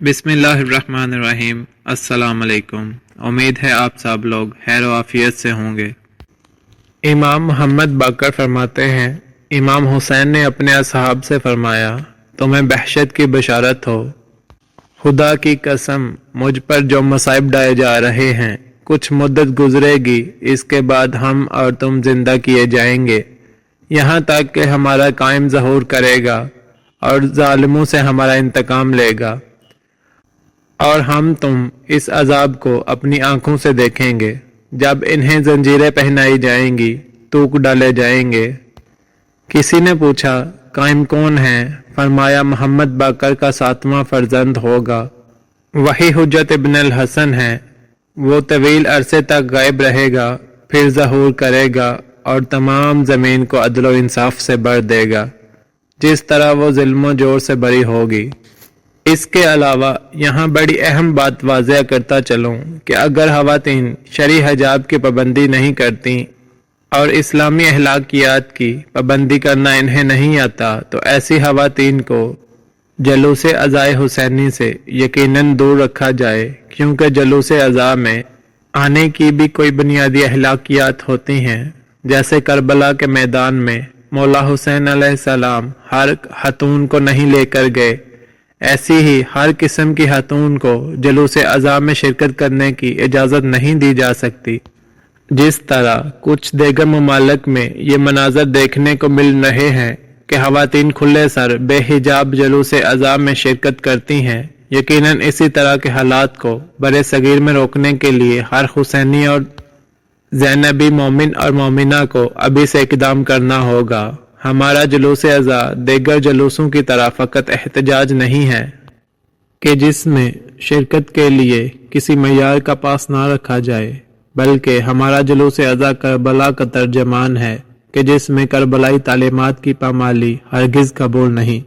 بسم اللہ الرحمن الرحیم۔ السلام علیکم۔ امید ہے آپ سب لوگ خیر و عافیت سے ہوں گے۔ امام محمد باقر فرماتے ہیں، امام حسین نے اپنے اصحاب سے فرمایا، تمہیں بہشت کی بشارت ہو، خدا کی قسم مجھ پر جو مصائب ڈائے جا رہے ہیں، کچھ مدت گزرے گی، اس کے بعد ہم اور تم زندہ کیے جائیں گے، یہاں تک کہ ہمارا قائم ظہور کرے گا اور ظالموں سے ہمارا انتقام لے گا، اور ہم تم اس عذاب کو اپنی آنکھوں سے دیکھیں گے۔ جب انہیں زنجیریں پہنائی جائیں گی، توق ڈالے جائیں گے۔ کسی نے پوچھا، قائم کون ہے؟ فرمایا، محمد باقر کا 7واں فرزند ہوگا، وہی حجت ابن الحسن ہے، وہ طویل عرصے تک غائب رہے گا، پھر ظہور کرے گا اور تمام زمین کو عدل و انصاف سے بھر دے گا، جس طرح وہ ظلم و جور سے بری ہوگی۔ اس کے علاوہ یہاں بڑی اہم بات واضح کرتا چلوں کہ اگر خواتین شرعی حجاب کی پابندی نہیں کرتی اور اسلامی اخلاقیات کی پابندی کرنا انہیں نہیں آتا تو ایسی خواتین کو جلوس عزائے حسینی سے یقیناً دور رکھا جائے، کیونکہ جلوس عزا میں آنے کی بھی کوئی بنیادی اخلاقیات ہوتی ہیں، جیسے کربلا کے میدان میں مولا حسین علیہ السلام ہر خاتون کو نہیں لے کر گئے، ایسی ہی ہر قسم کی خاتون کو جلوس عزا میں شرکت کرنے کی اجازت نہیں دی جا سکتی۔ جس طرح کچھ دیگر ممالک میں یہ مناظر دیکھنے کو مل رہے ہیں کہ خواتین کھلے سر بے حجاب جلوس عزا میں شرکت کرتی ہیں، یقیناً اسی طرح کے حالات کو برِ صغیر میں روکنے کے لیے ہر حسینی اور زینبی مومن اور مومنہ کو ابھی سے اقدام کرنا ہوگا۔ ہمارا جلوس عزا دیگر جلوسوں کی طرح فقط احتجاج نہیں ہے کہ جس میں شرکت کے لیے کسی معیار کا پاس نہ رکھا جائے، بلکہ ہمارا جلوس عزا کربلا کا ترجمان ہے کہ جس میں کربلائی تعلیمات کی پامالی ہرگز قبول نہیں۔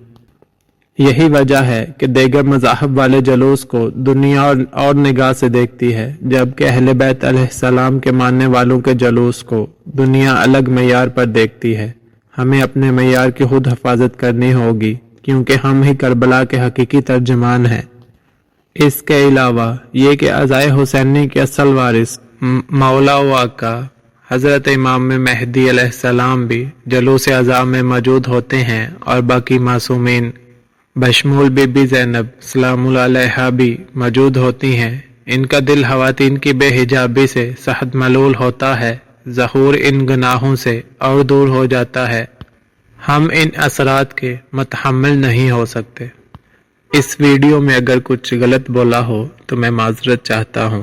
یہی وجہ ہے کہ دیگر مذاہب والے جلوس کو دنیا اور نگاہ سے دیکھتی ہے، جبکہ اہل بیت علیہ السلام کے ماننے والوں کے جلوس کو دنیا الگ معیار پر دیکھتی ہے۔ ہمیں اپنے معیار کی خود حفاظت کرنی ہوگی، کیونکہ ہم ہی کربلا کے حقیقی ترجمان ہیں۔ اس کے علاوہ یہ کہ عزائے حسینی کے اصل وارث مولا و آقا حضرت امام مہدی علیہ السلام بھی جلوس عزا میں موجود ہوتے ہیں، اور باقی معصومین بشمول بی بی زینب سلام اللہ علیہا بھی موجود ہوتی ہیں۔ ان کا دل خواتین کی بے حجابی سے سخت ملول ہوتا ہے، ظہور ان گناہوں سے اور دور ہو جاتا ہے۔ ہم ان اثرات کے متحمل نہیں ہو سکتے۔ اس ویڈیو میں اگر کچھ غلط بولا ہو تو میں معذرت چاہتا ہوں۔